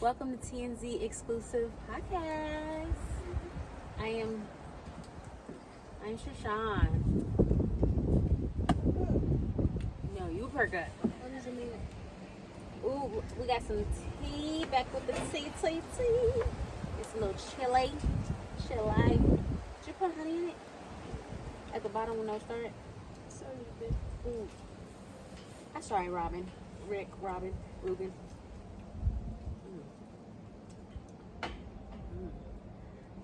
Welcome to TNZ Exclusive Podcast. I'm Shashawn. No, you perk up. Ooh, we got some tea. Back with the tea. It's a little chilly. Did you put honey in it? At the bottom when no start? Ooh. I'm sorry, Rubin.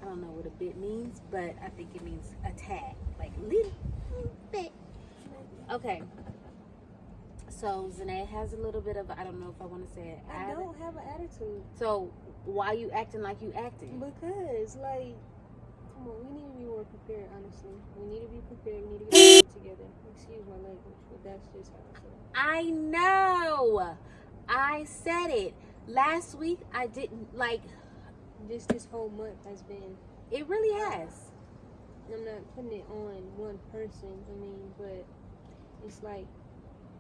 I don't know what a bit means, but I think it means a tad, like little bit. Okay. So Zanae has a little bit of, I don't know if I want to say it. I don't have an attitude. So why you acting like you acting? Because, like, come on, we need to be more prepared, honestly. We need to be prepared. We need to get it together. Excuse my language, but that's just how I feel. I know. I said it. Last week, I didn't, like... Just this whole month has been... It really has. I'm not putting it on one person, but it's like...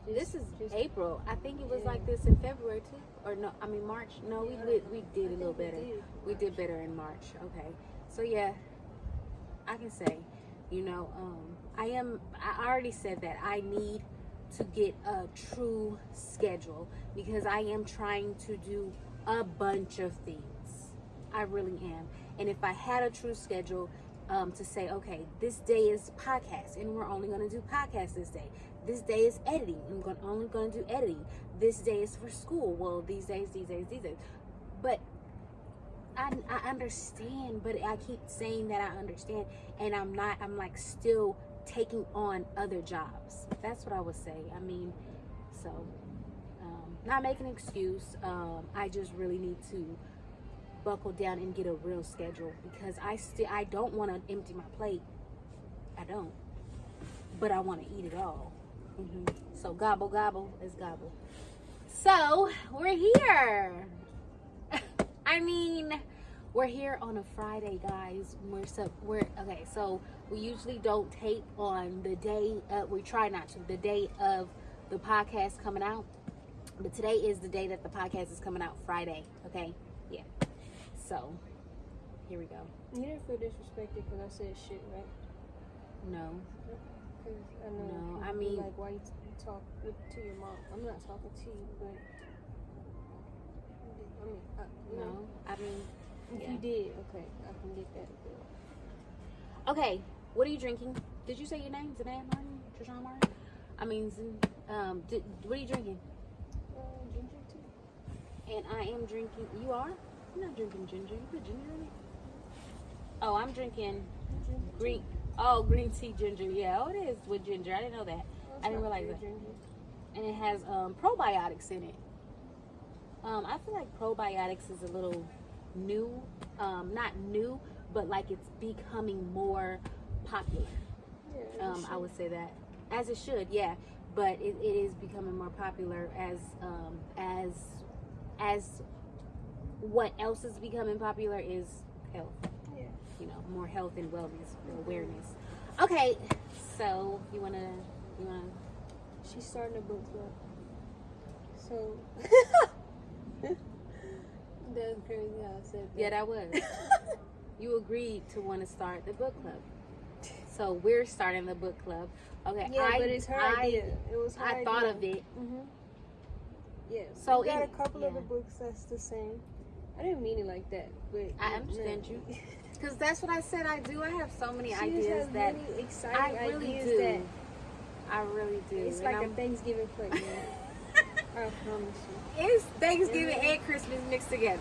This is April. I think it was like this in February too, or no? I mean March. No, we did a little better. We did better in March. Okay, so yeah, I can say, I already said that I need to get a true schedule because I am trying to do a bunch of things. I really am, and if I had a true schedule, to say, okay, this day is podcast, and we're only going to do podcasts this day. This day is editing. I'm only going to do editing. This day is for school. Well, these days. But I understand, but I keep saying that I understand, and I'm not. I'm like still taking on other jobs. That's what I would say. Not making an excuse. I just really need to buckle down and get a real schedule because I don't want to empty my plate. I don't. But I want to eat it all. So gobble is gobble. So we're here. We're here on a Friday, guys. We're okay. So we usually don't tape on the day. We try not to. The day of the podcast coming out. But today is the day that the podcast is coming out. Friday. Okay. Yeah. So here we go. You didn't feel disrespected because I said shit, right? No. I know. No, I mean, like, why you talk to your mom? I'm not talking to you, but if you did, okay, I can get that. Okay, what are you drinking? Did you say your name, Zanae Martin, Trishawn Martin? What are you drinking? Ginger tea. And I am drinking. You are? I'm not drinking ginger. You put ginger in it? Oh, I'm drinking green. Oh, green tea ginger. Yeah, it is with ginger. I didn't know that. I didn't realize that. Ginger. And it has probiotics in it. I feel like probiotics is a little new. Not new, but like it's becoming more popular. Yeah, I would say that. As it should, yeah. But it is becoming more popular as what else is becoming popular is health. More health and wellness awareness. Okay, so you wanna she's starting a book club. So that's crazy how I said that. Yeah, that was. You agreed to want to start the book club. So we're starting the book club. Okay. Yeah, but it's her idea. It was her I thought of it. Yeah. So we got a couple of the books that's the same. I didn't mean it like that, but I understand you. Because that's what I said I do. I have so many she ideas that many exciting I really ideas do. That I really do. It's like a Thanksgiving plate, man. I promise you. It's Thanksgiving and Christmas mixed together.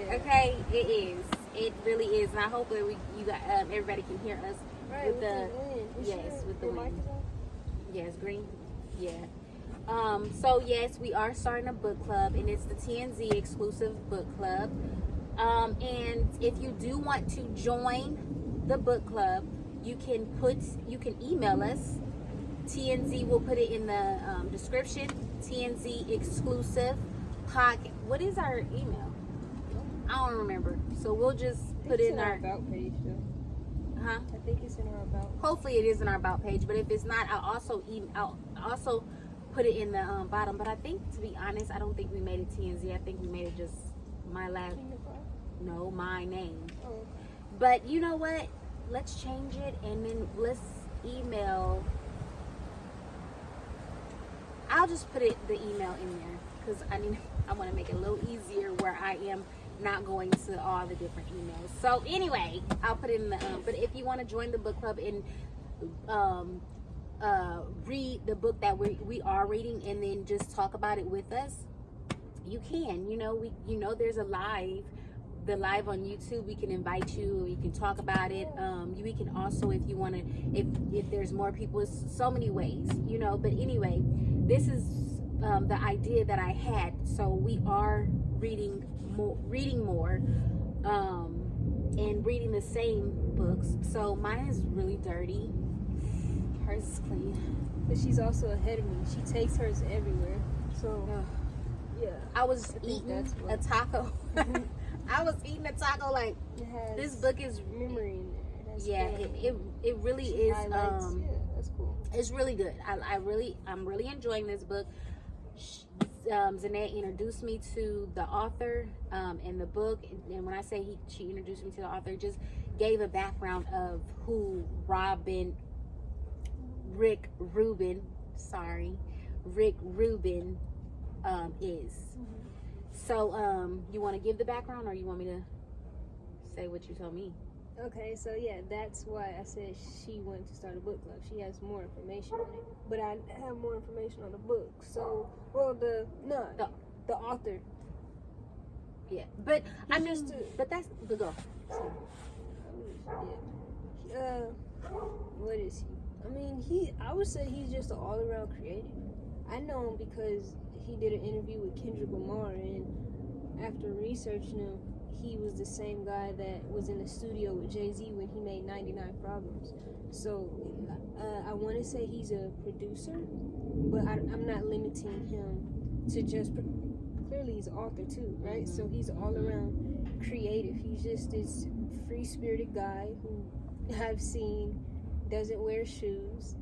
Okay, it is. It really is, and I hope that everybody can hear us with the wind. With the wind. Yes, green. Yeah. So yes, we are starting a book club, and it's the TNZ Exclusive Book Club. And if you do want to join the book club, you can email us. TNZ will put it in the description. TNZ Exclusive Podcast. What is our email? I don't remember. So we'll just put it in our about page, though. Huh? I think it's in our about. Hopefully it is in our about page, but if it's not, I'll also put it in the bottom. But I think, to be honest, I don't think we made it TNZ. I think we made it just my last, no, my name. Oh, okay. But you know what? Let's change it and then let's email. I'll just put the email in there because I want to make it a little easier where I am not going to all the different emails. So anyway, I'll put it in the. But if you want to join the book club and read the book that we are reading and then just talk about it with us, you can. There's a live. The live on YouTube, we can invite you, we can talk about it. We can also, if you want to, if there's more people, it's so many ways, but anyway, this is the idea that I had. So we are reading more and reading the same books. So mine is really dirty, hers is clean, but she's also ahead of me. She takes hers everywhere. So yeah, I was eating a taco. I was eating a taco like this book is memory in there. That's it really is. That's cool. It's really good. I'm really enjoying this book. Zanae introduced me to the author and the book, and when I say she introduced me to the author, just gave a background of who Rick Rubin is. So, you want to give the background, or you want me to say what you told me? Okay, so yeah, that's why I said she wanted to start a book club. She has more information on it, but I have more information on the book. So, the author. Yeah, but but that's the go. Yeah. What is he? I would say he's just an all-around creative. I know him because he did an interview with Kendrick Lamar, and after researching him, he was the same guy that was in the studio with Jay-Z when he made 99 Problems. So I want to say he's a producer, but I'm not limiting him to just clearly he's an author too, right? Mm-hmm. So he's all around creative. He's just this free-spirited guy who I've seen doesn't wear shoes.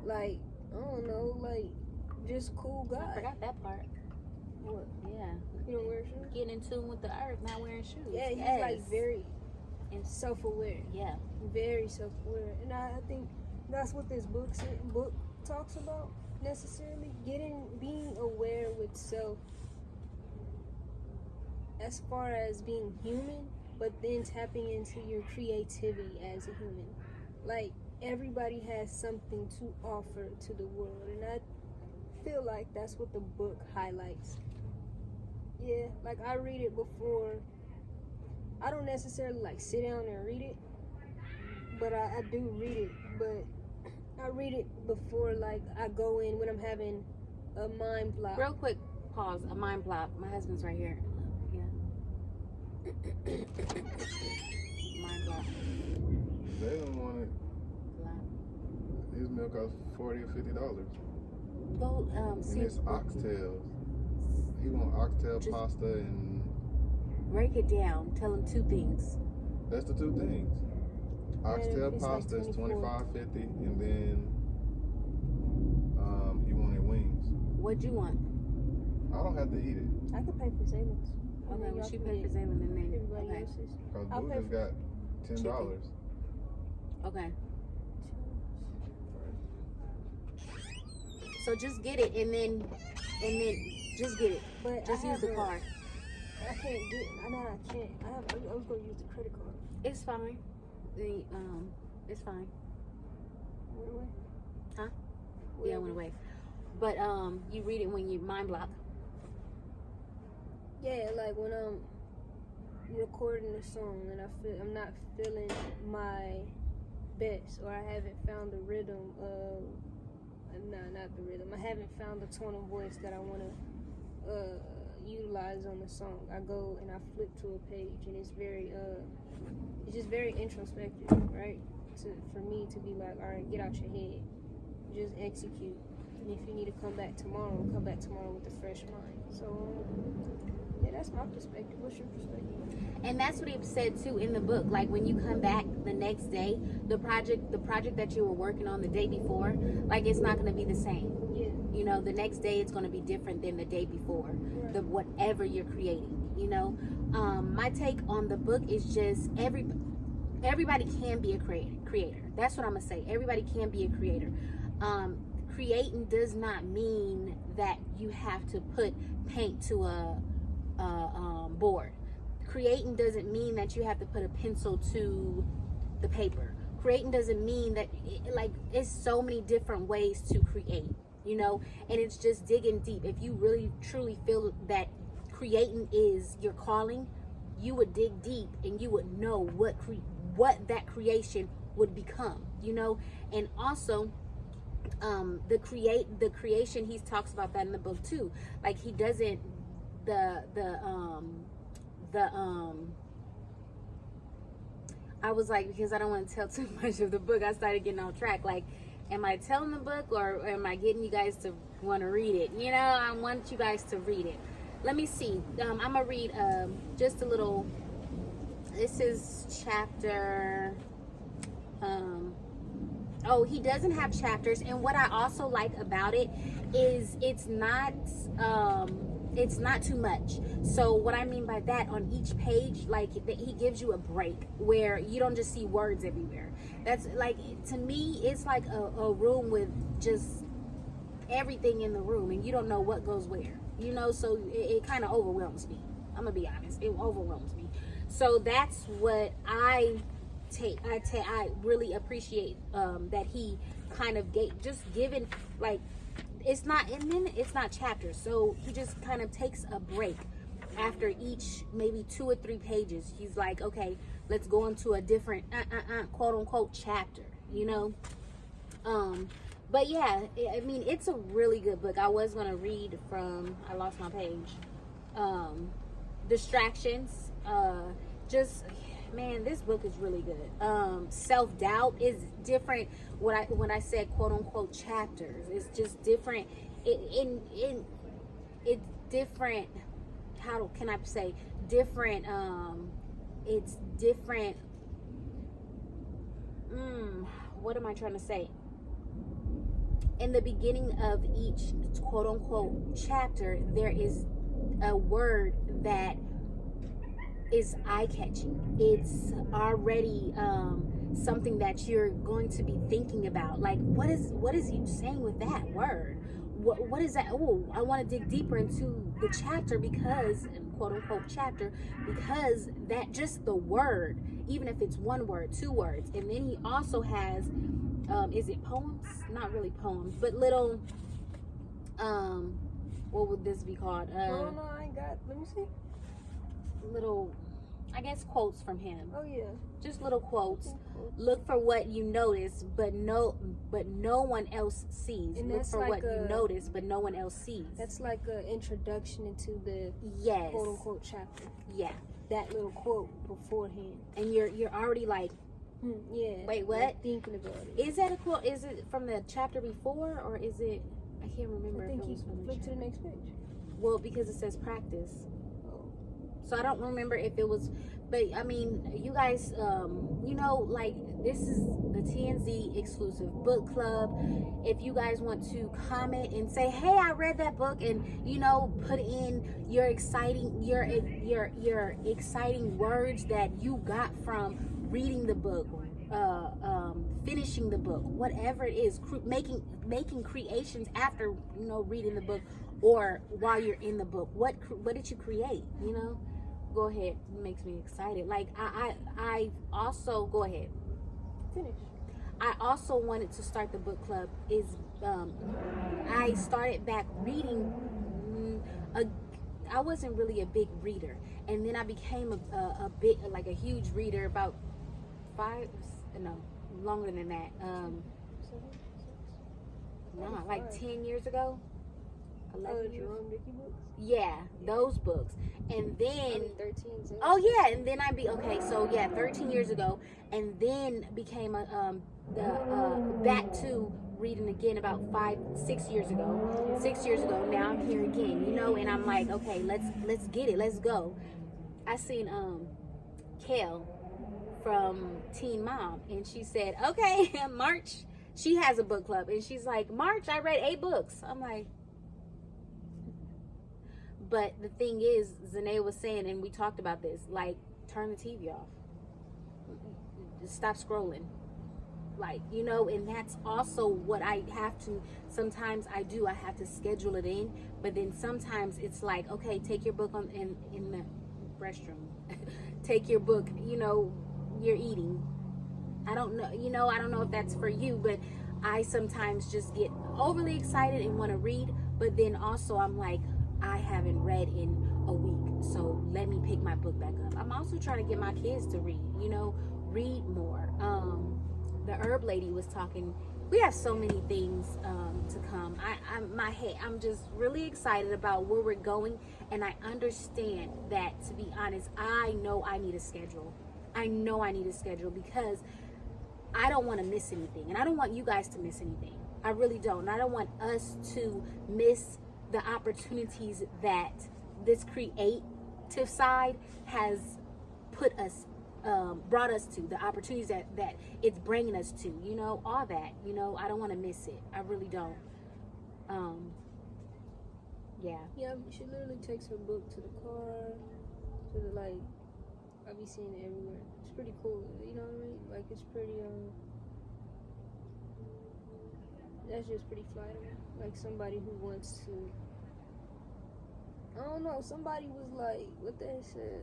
I don't know, just cool guy. I forgot that part. What? Yeah. You don't wear shoes? Getting in tune with the earth, not wearing shoes. Yeah, he's very self-aware. Yeah. Very self-aware. And I think that's what this book talks about, necessarily. Being aware with self as far as being human, but then tapping into your creativity as a human. Everybody has something to offer to the world, and I feel like that's what the book highlights. Yeah, I read it before. I don't necessarily sit down and read it, but I do read it. But I read it before I go in when I'm having a mind block. Real quick, pause. A mind block. My husband's right here. Yeah. Mind block. They don't want it. His milk costs $40 or $50. Go see. And it's oxtails. He want oxtail pasta and. Break it down. Tell him two things. That's the two things. Oxtail pasta is $25.50, and then he wanted wings. What'd you want? I don't have to eat it. I could pay for Zaylen's. Okay, well, she paid for Zaylen and then everybody else's. Because Boo just got $10. Okay. So just get it and then just get it. But just use the card. I can't get. I can't. I was gonna use the credit card. It's fine. It's fine. Went away? Huh? Yeah, it went away. But you read it when you mind block. Yeah, when I'm recording a song and I'm not feeling my best, or I haven't found the rhythm of. No, not the rhythm. I haven't found the tone of voice that I want to utilize on the song. I go and I flip to a page, and it's just very introspective, right? For me to be all right, get out your head, just execute. And if you need to come back tomorrow with a fresh mind. So, yeah, that's my perspective. What's your perspective? And that's what he said too in the book. When you come back the next day, the project that you were working on the day before, it's not going to be the same. Yeah. You know, the next day it's going to be different than the day before. The whatever you're creating. You know, my take on the book is just everybody can be a creator. That's what I'm gonna say. Everybody can be a creator. Creating does not mean that you have to put paint to a board. Creating doesn't mean that you have to put a pencil to the paper. Creating doesn't mean that it's so many different ways to create, you know, and it's just digging deep. If you really truly feel that creating is your calling, you would dig deep and you would know what that creation would become, you know. And also the creation, he talks about that in the book too. Like he doesn't I was like, because I don't want to tell too much of the book, I started getting off track. Like, am I telling the book or am I getting you guys to want to read it? You know, I want you guys to read it. Let me see. I'm going to read just a little. This is chapter. He doesn't have chapters. And what I also like about it is it's not too much. So what I mean by that, on each page, like he gives you a break where you don't just see words everywhere. That's like, to me, it's like a room with just everything in the room and you don't know what goes where. You know, so it kind of overwhelms me. I'm gonna be honest, it overwhelms me. So that's what I really appreciate that he kind of given, like, it's not, and then it's not chapters. So he just kind of takes a break after each maybe 2 or 3 pages. He's like, okay, let's go into a different quote unquote chapter. You know. But yeah, I mean, it's a really good book. I was going to read from, I lost my page, Distractions. Man, this book is really good. Self-doubt is different. When I said quote unquote chapters, it's just different. It's different. How can I say different? It's different. What am I trying to say? In the beginning of each quote unquote chapter, there is a word that is eye-catching. It's already something that you're going to be thinking about. Like, what is he saying with that word? What is that? Oh, I want to dig deeper into the chapter because, quote unquote chapter, because that just the word, even if it's 1 word, 2 words. And then he also has is it poems? Not really poems, but little what would this be called? No, I ain't got, let me see. Little, I guess, quotes from him. Oh yeah, just little quotes. Look for what you notice, but no one else sees. And look for like what you notice, but no one else sees. That's like an introduction into the quote unquote chapter. Yeah, that little quote beforehand, and you're already like, yeah. Wait, what? Thinking about it. Is that a quote? Is it from the chapter before, or is it? I can't remember. I think if it was from the flip to the next page. Well, because it says practice. So I don't remember if it was, but I mean, you guys, you know, like, this is the TNZ Exclusive Book Club. If you guys want to comment and say, hey, I read that book, and, you know, put in your exciting words that you got from reading the book, finishing the book, whatever it is, making creations after, you know, reading the book, or while you're in the book. What did you create? You know, go ahead. It makes me excited. Like, I also, go ahead, finish. I also wanted to start the book club. I started back reading. I wasn't really a big reader, and then I became a bit like a huge reader about longer than that. Like 10 years ago. 11 years. Jerome Dickey books? Yeah, those books. And then 13. Oh yeah, and then 13 years ago, and then became back to reading again about 6 years ago. 6 years ago, now I'm here again, you know, and I'm like, okay, let's get it, let's go. I seen Kale from Teen Mom, and she said, okay, March she has a book club, and she's like, March, I read 8 books. I'm like, but the thing is, Zanae was saying, and we talked about this, like, turn the TV off. Stop scrolling. Like, you know, and that's also what I have to, sometimes I do, I have to schedule it in, but then sometimes it's like, okay, take your book in the restroom. Take your book, you know, you're eating. I don't know, you know, I don't know if that's for you, but I sometimes just get overly excited and want to read, but then also I'm like, I haven't read in a week, so let me pick my book back up. I'm also trying to get my kids to read, you know, read more. The herb lady was talking. We have so many things to come. I'm just really excited about where we're going, and I understand that, to be honest, I know I need a schedule. I know I need a schedule because I don't want to miss anything, and I don't want you guys to miss anything. I really don't. And I don't want us to miss the opportunities that this creative side has put us, brought us to, the opportunities that it's bringing us to, you know, all that, you know, I don't want to miss it. I really don't. Yeah. Yeah, she literally takes her book to the car, to the, like, I be seeing it everywhere. It's pretty cool, you know what I mean? Like, it's pretty, that's just pretty fly to me. Like, somebody who wants to, I don't know, somebody was like, what they said,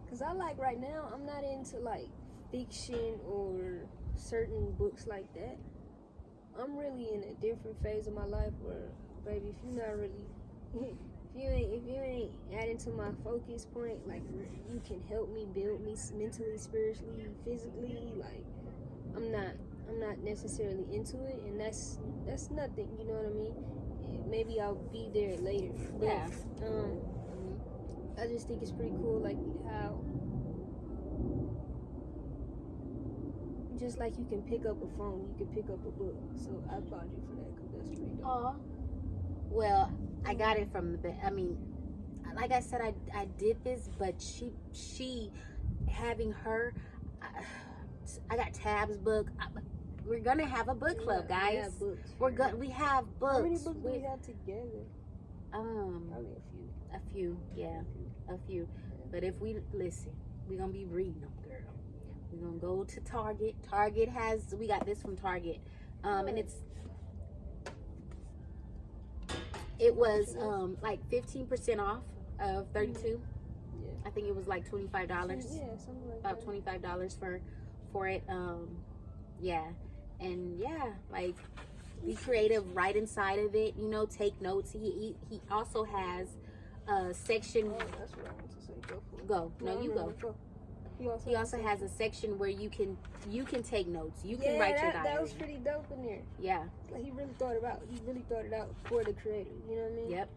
because I like, right now, I'm not into, like, fiction or certain books like that. I'm really in a different phase of my life where, baby, if you're not really, if you ain't adding to my focus point, like, you can help me, build me mentally, spiritually, physically, like, I'm not necessarily into it, and that's nothing, you know what I mean? Maybe I'll be there later, but Yeah. I just think it's pretty cool, like, how just like you can pick up a phone, you can pick up a book. So I applaud you for that, because that's pretty dope. Aw. Well, I got it from I mean, like I said, I did this, but she having her, I got Tab's book. We're gonna have a book club, Yeah, guys. we have books. We have books. How many books do we have together? Probably A few, yeah, a few. But if we listen, we're gonna be reading them, girl. We're gonna go to Target. We got this from Target, and it was like 15% off of 32. Yeah. I think it was like $25. Yeah, something like About that. $25 for it. Yeah, and yeah, like, be creative, right inside of it. You know, take notes. He also has a section. Oh, that's what I want to say. Go for it. Go. No, you go. He also has a section where you can take notes. You can write your diary. That was pretty dope in there. Yeah. Like, he really thought it out for the creator. You know what I mean? Yep.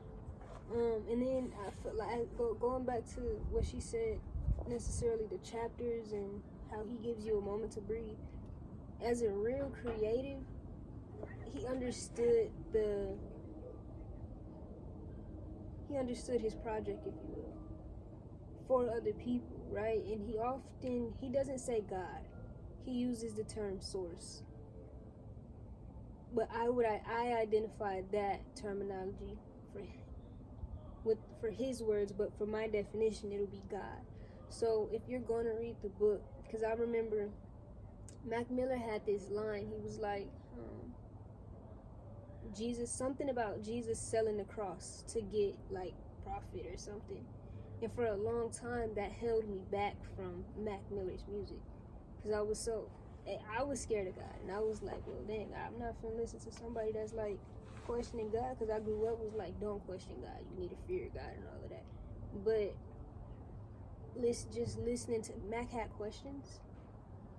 And then I feel like going back to what she said, necessarily the chapters and how he gives you a moment to breathe. As a real creative, he understood his project, if you will, for other people, right? And he doesn't say God. He uses the term source. But I identify that terminology for his words, but for my definition, it'll be God. So if you're going to read the book, because I remember Mac Miller had this line. He was like, something about Jesus selling the cross to get, like, profit or something. And for a long time, that held me back from Mac Miller's music, because I was scared of God, and I was like, well, dang, I'm not finna listen to somebody that's, like, questioning God, because I grew up was like, don't question God, you need to fear God and all of that. But just listening to Mac had questions,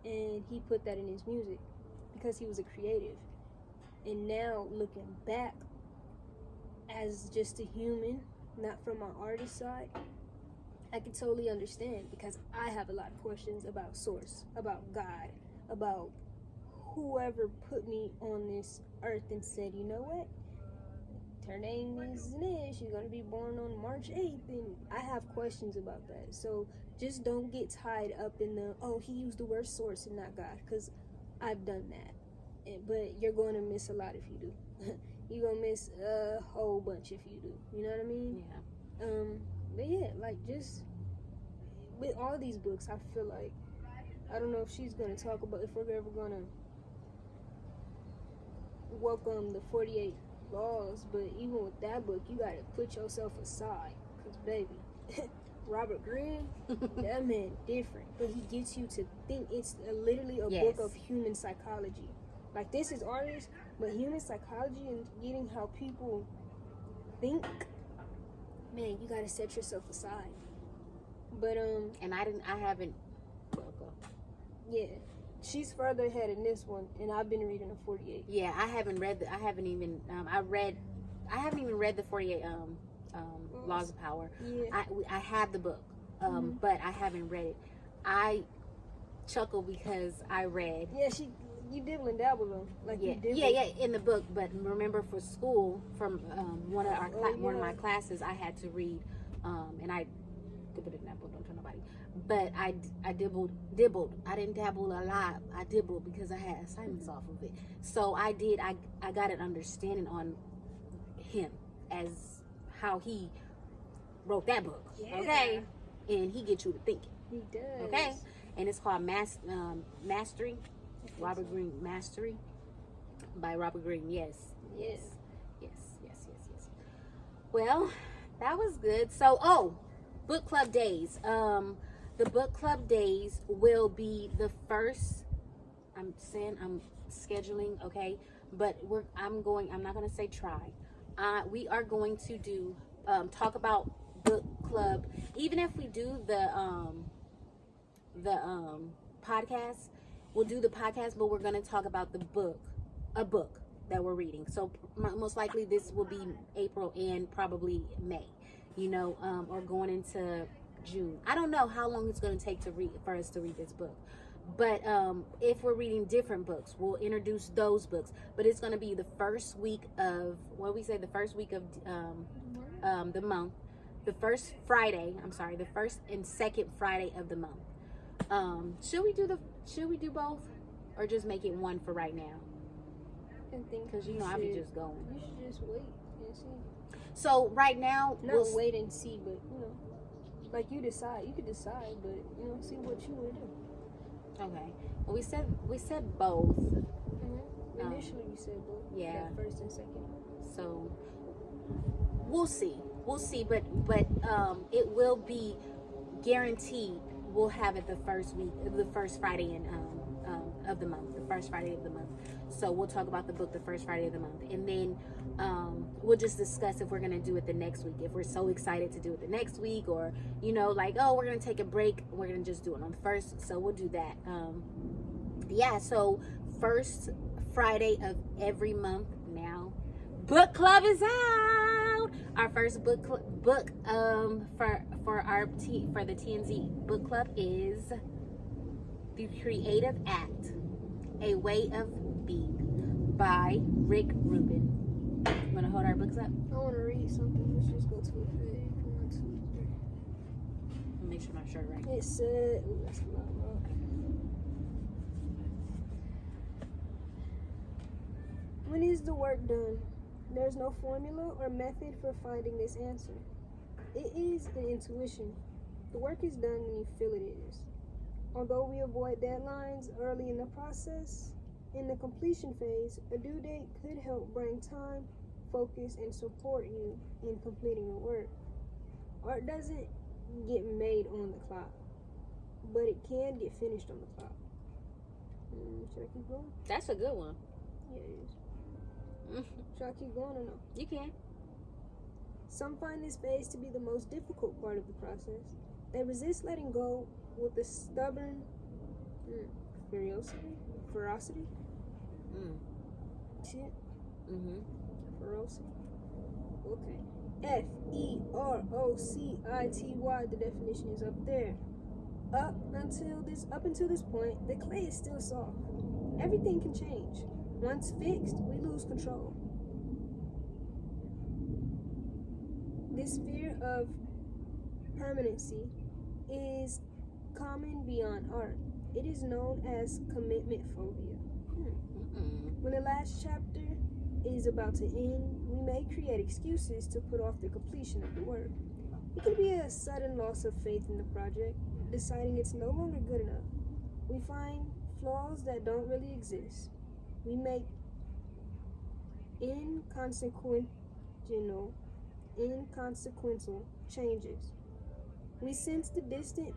and he put that in his music because he was a creative. And now, looking back as just a human, not from my artist side, I can totally understand, because I have a lot of questions about source, about God, about whoever put me on this earth and said, you know what, her name is Nish, she's going to be born on March 8th, and I have questions about that. So just don't get tied up in he used the word source and not God, because I've done that. But you're going to miss a lot if you do. You're going to miss a whole bunch if you do. You know what I mean? Yeah. But yeah, like, just with all these books, I feel like, I don't know if she's going to talk about, if we're ever going to welcome the 48 laws, but even with that book, you got to put yourself aside. Because, baby, Robert Greene, that man different. But he gets you to think. It's literally a book of human psychology. Like, this is artist, but human psychology and getting how people think, man, you got to set yourself aside. But, And I haven't, yeah, she's further ahead in this one, and I've been reading the 48. Yeah, I haven't even read the 48 Laws of Power. Yeah. I have the book, but I haven't read it. I chuckle because I read. Yeah, you dibble and dabble though. Like, yeah, you dibble. yeah, in the book. But remember, for school, from one of my classes, I had to read, and I dibbled in that book. Don't tell nobody. But I dibbled. I didn't dabble a lot. I dibbled because I had assignments off of it. So I did. I got an understanding on him as how he wrote that book. Yeah. Okay, and he gets you to thinking. He does. Okay, and it's called Mastery. Robert Greene, Mastery by Robert Greene. Yes. Well, that was good. So, book club days. The book club days will be the first. I'm scheduling, okay, but I'm not gonna say try. We are going to do talk about book club. Even if we do the podcast, we'll do the podcast, but we're gonna talk about a book that we're reading. So most likely this will be April and probably May, or going into June. I don't know how long it's going to take for us to read this book, but if we're reading different books, we'll introduce those books. But it's going to be the first week of the first week of the month, the first and second Friday of the month. Should we do both, or just make it one for right now? Because I'll be just going. You should just wait and see. So right now, not wait and see, but like you decide. You could decide, but see what you want to do. Okay. Well, we said both. Mm-hmm. Initially, you said both. Yeah. Like first and second. So we'll see, but it will be guaranteed. We'll have it the first Friday of the month, the first Friday of the month. So we'll talk about the book the first Friday of the month, and then we'll just discuss if we're gonna do it the next week. If we're so excited to do it the next week, or we're gonna take a break, we're gonna just do it on the first. So we'll do that. So first Friday of every month now, book club is out. Our first book for the TNZ book club is The Creative Act, A Way of Being by Rubin. You want to hold our books up? I want to read something. Let's just go to it. 1, 2, 3. Make sure my shirt right. It said, that's a lot. When is the work done? There's no formula or method for finding this answer. It is an intuition. The work is done when you feel it is. Although we avoid deadlines early in the process, in the completion phase, a due date could help bring time, focus, and support you in completing your work. Art doesn't get made on the clock, but it can get finished on the clock. Should I keep going? That's a good one. Yeah, it is. Should I keep going or no? You can. Some find this phase to be the most difficult part of the process. They resist letting go with a stubborn ferocity. Shit. Ferocity. Okay. Ferocity. The definition is up there. Up until this point, the clay is still soft. Everything can change. Once fixed, we lose control. This fear of permanency is common beyond art. It is known as commitment phobia. When the last chapter is about to end, we may create excuses to put off the completion of the work. It can be a sudden loss of faith in the project, deciding it's no longer good enough. We find flaws that don't really exist. We make inconsequential changes. We sense the distant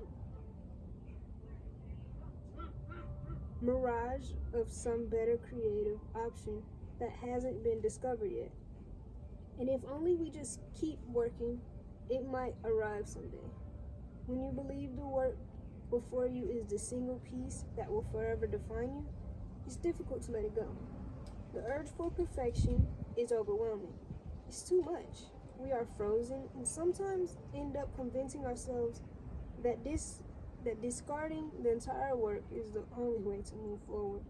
mirage of some better creative option that hasn't been discovered yet. And if only we just keep working, it might arrive someday. When you believe the work before you is the single piece that will forever define you, it's difficult to let it go. The urge for perfection is overwhelming. It's too much. We are frozen and sometimes end up convincing ourselves that discarding the entire work is the only way to move forward.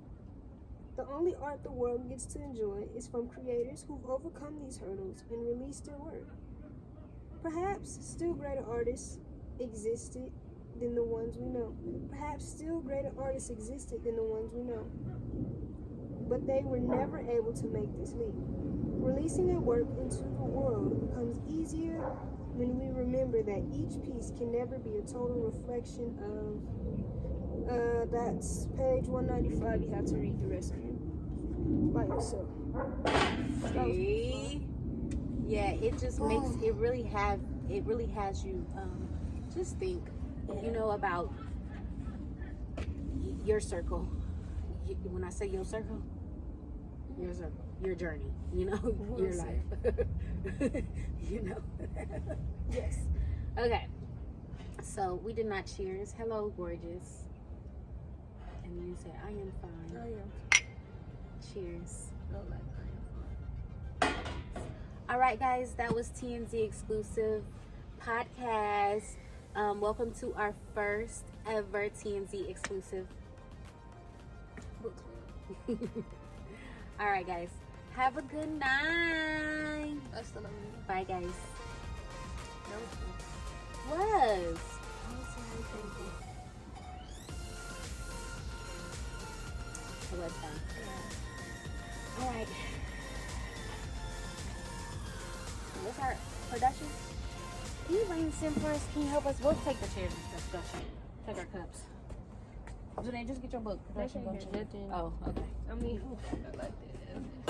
The only art the world gets to enjoy is from creators who've overcome these hurdles and released their work. Perhaps still greater artists existed than the ones we know. Perhaps still greater artists existed than the ones we know. But they were never able to make this leap. Releasing a work into the world becomes easier when we remember that each piece can never be a total reflection of, that's page 195, you have to read the rest of it by yourself. See? Yeah, it just makes, it really has you just think, about your circle. When I say your circle, your journey, your life. Yes. Okay. So we did not cheers. Hello, gorgeous. And then you said, I am fine. I am. Cheers. No, like, All right, guys, that was TNZ Exclusive Podcast. Welcome to our first ever TNZ Exclusive book club. All right, guys. Have a good night. That's the number. Bye, guys. No. Was. It was fun. All right. What's our production? Can you bring this in for us? Can you help us? We'll take the chairs and stuff. Production. Take our cups. Janae, just get your book. Production. They can't hear nothing. Oh, okay. I mean, I like that.